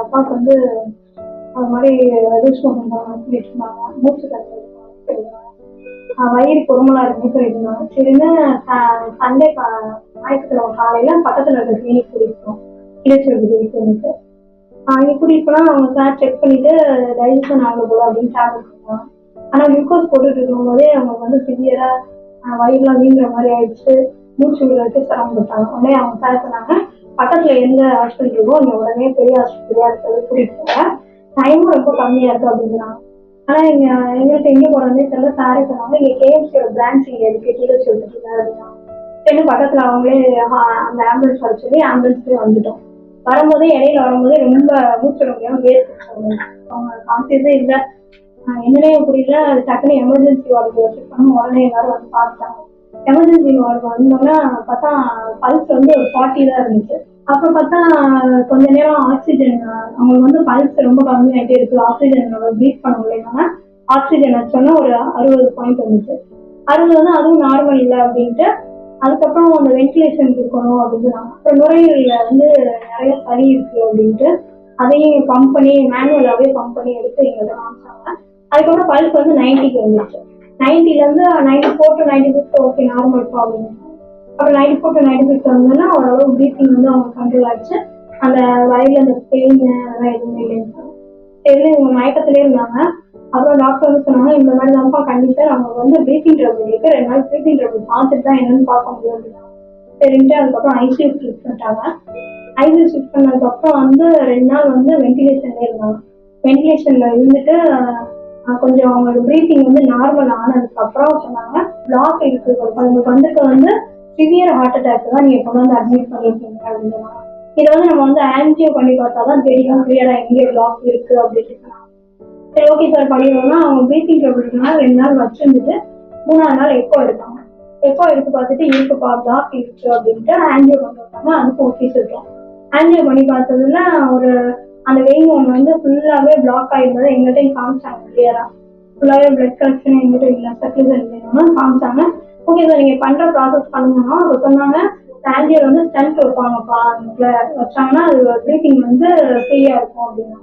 அப்பாவுக்கு வந்து அது மாதிரி ரெடியூஸ்மெண்ட் சொல்லிட்டு இருந்தாங்க, மூச்சு தண்ணி சொல்லியிருந்தாங்க, வயிறு பொறுமலா இருக்குன்னு சொல்லியிருந்தாங்க. சரின்னு சண்டே ஞாயிற்றுக்கிழமை காலையில பக்கத்துல இருக்க கிளினிக் கூட்டிருக்கோம், கிளிச்சொல்வி கிளினிக்கு. அங்கே கூட்டிட்டு போனா அவங்க சார் செக் பண்ணிட்டு டைஜஷன் ஆகல போல அப்படின்னு டேப்லெட் கொடுத்தாங்க. ஆனா குளுக்கோஸ் போட்டுட்டு இருக்கும் போதே அவங்க வந்து சிவியரா வயிறுலாம் வீங்குற மாதிரி ஆயிடுச்சு, மூச்சு விடுறதுக்கு சிரமப்பட்டாங்க. உடனே அவங்க சார் சொன்னாங்க, பக்கத்துல எந்த ஹாஸ்பிட்டல் இருக்கோ அங்க உடனே பெரிய ஹாஸ்பிட்டலா இருக்கிறது கூட்டிட்டு போங்க, டைமும் ரொம்ப கம்மியா இருக்கு அப்படிங்கிறாங்க. ஆனா எங்களுக்கு எங்க போறதுனே தெரியல. சாரே சொன்னாங்க, இங்க கேஎம்சியோட பிரான்ச் இங்க இருக்கு, கீழே சொல்லிட்டு அப்படின்னா சரி பக்கத்துல அவங்களே அந்த ஆம்புலன்ஸ் வர சொல்லி ஆம்புலன்ஸ்லயே வந்துட்டோம். வரும்போதே இடையில வரும்போதே ரொம்ப மூச்சு முடியாம வேர்த்து அவங்க கான்சியஸே இல்லை, என்னன்னே புரியல. அது டக்குனு எமர்ஜென்சி வார்டுக்கு ஷிஃப்ட் பண்ணி உடனே எல்லாரும் வந்து பார்த்துட்டாங்க. எமர்ஜென்சி வார்டுக்கு வந்தோம்னா பார்த்தா பல்ஸ் வந்து ஒரு 40 தான் இருந்துச்சு. அப்புறம் பார்த்தா கொஞ்ச நேரம் ஆக்சிஜன் அவங்களுக்கு வந்து பல்ஸ் ரொம்ப கம்மியாயிட்டே இருக்கு, ஆக்சிஜன் ப்ரீத் பண்ண முடியலன்னா ஆக்சிஜன் வச்சோன்னா ஒரு 60 பாயிண்ட் வந்துச்சு. 60 வந்து அதுவும் நார்மல் இல்லை அப்படின்ட்டு அதுக்கப்புறம் அந்த வென்டிலேஷன் இருக்கணும் அப்படின்னு. அப்புறம் நுரையீரல்ல வந்து நிறைய சளி இருக்கு அப்படின்ட்டு அதையும் பம்ப் பண்ணி மேனுவலாவே பம்ப் பண்ணி எடுத்து எங்கள்கிட்ட காமிச்சாங்க. அதுக்கப்புறம் பல்ஸ் வந்து 90க்கு வந்துச்சு. 90ல இருந்து 94 to 96 ஓகே நார்மல் அப்படின்னு. அப்புறம் 94 to 96 வந்தோம்னா ஓரளவு ப்ரீத்திங் வந்து அவங்க கண்ட்ரோல் ஆச்சு. அந்த வயல்ல அந்த பெயின் அதெல்லாம் எதுவுமே இல்லைன்னு சரி இவங்க மயக்கத்திலே இருந்தாங்க. அப்புறம் டாக்டர் வந்து சொன்னாங்க, இந்த மாதிரி தான்ப்பா கண்டிஷன், அவங்க வந்து ப்ரீத்திங் ட்ரபிள் இருக்கு, 2 நாள் ப்ரீத்திங் ட்ரபிள் பார்த்துட்டு தான் என்னன்னு பார்க்க முடியும் அப்படின்னா சரின்ட்டு அதுக்கப்புறம் ஐசியூ ஷிஃப்ட் பண்ணிட்டாங்க. ஐசியூ ஷிஃப்ட் பண்ணதுக்கப்புறம் வந்து 2 நாள் வந்து வென்டிலேஷன்ல இருந்தாங்க. வென்டிலேஷன்ல இருந்துட்டு கொஞ்சம் அவங்களோட ப்ரீத்திங் வந்து நார்மல் ஆனதுக்கு அப்புறம் சொன்னாங்க, பிளாக் இருக்கு உங்களுக்கு வந்துட்டு வந்து சிவியர் ஹார்ட் அட்டாக் தான் நீங்க கொண்டு வந்து அட்மிட் பண்ணிருக்கீங்க அப்படின்னு. இதை வந்து நம்ம வந்து ஆன்ஜியோ பண்ணி பார்த்தாதான் தெரியும் கிளியரா எங்கே பிளாக் இருக்கு அப்படின்னு சொன்னாங்க. சரி ஓகே சார் பண்ணிடுவோம்னா அவங்க ப்ரீத்திங் ட்ரபிள்னா 2 நாள் வச்சிருந்துட்டு 3ஆவது நாள் எக்கோ எடுத்தாங்க. எக்கோ எடுத்து பார்த்துட்டு இருக்குப்பா பிளாக் இருக்கு அப்படின்ட்டு ஆன்ஜியோ பண்ணி வந்தாங்க. அதுக்கு ஓகே சொல்லிட்டோம். ஆன்ஜியோ பண்ணி பார்த்ததுல ஒரு அந்த வெயின் ஒன்று வந்து ஃபுல்லாவே பிளாக் ஆயிருந்ததை எங்கள்கிட்ட காமிச்சாங்க, கிளியரா ஃபுல்லாவே பிளட் கலெக்ஷன் எங்கிட்ட இல்லை, சர்க்குலேஷன் இல்லைன்னா காமிச்சாங்க. ஓகே சார் நீங்க பண்ற ப்ராசஸ் பண்ணணும்னா அதை சொன்னாங்க, ஆன்ஜியோ வந்து ஸ்டென்ட் வைப்பாங்கப்பா, வச்சாங்கன்னா அது ப்ரீத்திங் வந்து ஃப்ரீயா இருக்கும் அப்படின்னா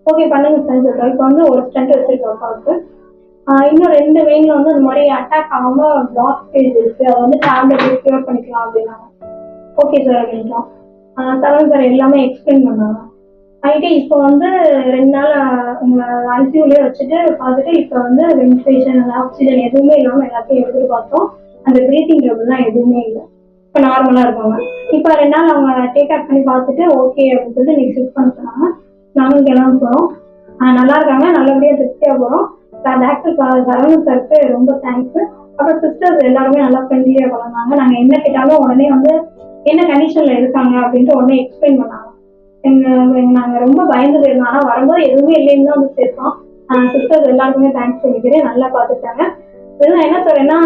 ஓகே பண்ணுங்க சார் சொல்றோம். இப்போ வந்து ஒரு ஸ்டென்ட் வச்சிருக்கோம் அப்பாவுக்கு. இன்னும் 2 வெயின்ல வந்து இந்த மாதிரி அட்டாக் ஆகாம பிளாக் ஸ்டேஜ் இருக்கு, அதை வந்து டேப்லெட் கியூர் பண்ணிக்கலாம் அப்படின்னாங்க. ஓகே சார் அப்படின்ட்டோம். செவன் சார் எல்லாமே எக்ஸ்பிளைன் பண்ணாங்க. ஆகிட்டு இப்போ வந்து 2 நாள் உங்களை ஐசியூலேயே வச்சுட்டு பார்த்துட்டு இப்போ வந்து வென்டிலேஷன் ஆக்சிஜன் எதுவுமே இல்லாமல் எல்லாத்தையும் எடுத்துட்டு பார்த்தோம். அந்த ப்ரீத்திங் ட்ரபிள்லாம் எதுவுமே இல்லை, இப்போ நார்மலா இருக்காங்க. இப்போ 2 நாள் அவங்க டேக் அவுட் பண்ணி பார்த்துட்டு ஓகே அப்படின்னு சொல்லிட்டு நீங்க ஷிஃப்ட் பண்ண சொன்னாங்க. நாங்களும் கிளம்ப போறோம். நல்லா இருக்காங்க, நல்லபடியா திருப்தியா போறோம். டாக்டர் சரவணன் சாருக்கு ரொம்ப தேங்க்ஸ். அப்புறம் சிஸ்டர்ஸ் எல்லாருமே நல்லா ஃப்ரெண்ட்லியா பழகினாங்க. நாங்க என்ன கேட்டாலும் உடனே வந்து என்ன கண்டிஷன்ல இருக்காங்க அப்படின்ட்டு உடனே எக்ஸ்பிளைன் பண்ணாங்க. நாங்க ரொம்ப பயந்து போயிருந்தோம், ஆனா வரும்போது எதுவுமே இல்லைன்னு தான் வந்து சேர்த்தோம். சிஸ்டர்ஸ் எல்லாருக்குமே தேங்க்ஸ் சொல்லிக்கிறேன், நல்லா பார்த்துட்டாங்க. இதெல்லாம் என்ன சொல்றேன்னா,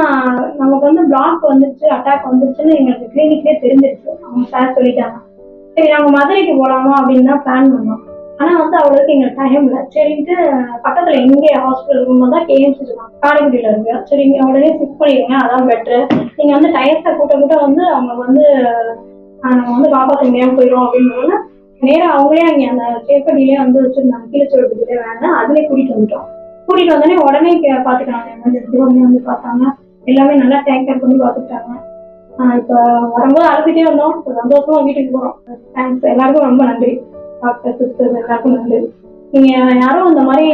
நமக்கு வந்து பிளாக் வந்துருச்சு அட்டாக் வந்துருச்சுன்னு எங்களுக்கு கிளினிக்லேயே தெரிஞ்சிருச்சு, அவங்க சார் சொல்லிட்டாங்க. சரி நாங்க மதுரைக்கு போலாமா அப்படின்னு தான் பிளான் பண்ணோம். ஆனா வந்து அவ்வளவுக்கு எங்களுக்கு டைம் இல்லை. சரின்ட்டு பக்கத்துல எங்கே ஹாஸ்பிட்டல் ரூம் தான் கேஎம்சி இருக்காங்க, காரைக்குடியில இருக்கு. சரி நீங்க உடனே ஷிஃப்ட் பண்ணிடுங்க, அதான் பெட்ரு. நீங்க வந்து டயத்தை கூட்ட வந்து அவங்க வந்து நம்ம வந்து காப்பாற்ற முடியாம போயிடும் அப்படின்னு நேரம் அவங்களே அங்கே அந்த சேப்படியிலே வந்து வச்சிருந்தாங்க, கீழே சொல்லிட்டு வேணாம் அதுலேயே கூட்டிட்டு வந்துட்டோம். கூட்டிட்டு வந்தோடனே உடனே பாத்துட்டாங்க, எமர்ஜென்சி உடனே வந்து பார்த்தாங்க, எல்லாமே நல்லா டேக் கேர் பண்ணி பார்த்துட்டாங்க. இப்போ வரும்போது அழுதுட்டே வந்தோம், சந்தோஷமா வீட்டுக்கு போறோம். தேங்க்ஸ் எல்லாருக்கும் ரொம்ப நன்றி, டாக்டர் சிஸ்டர் எல்லாருக்கும் நன்றி. நீங்க யாரும் இந்த மாதிரி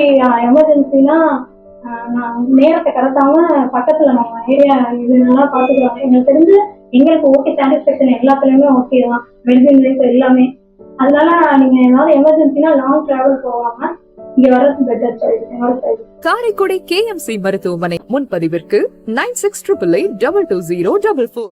எமர்ஜென்சிலாம் நேரத்தை கடத்தாம பக்கத்துல நம்ம ஏரியா இதெல்லாம் பாத்துக்கிறாங்க. எங்களுக்கு தெரிஞ்சு எங்களுக்கு ஓகே சாட்டிஸ்பேக்ஷன் எல்லாத்துலயுமே ஓகே தான், மெடிசன் லைஃப் எல்லாமே. அதனால நீங்க ஏதாவது எமர்ஜென்சினா லாங் டிராவல் போவாங்க, இங்க வர்றது பெட்டர் சாய்ஸ் என்னோட சாய்ஸ். காரைக்குடி கேஎம்சி மருத்துவமனை முன்பதிவிற்கு 9688222044.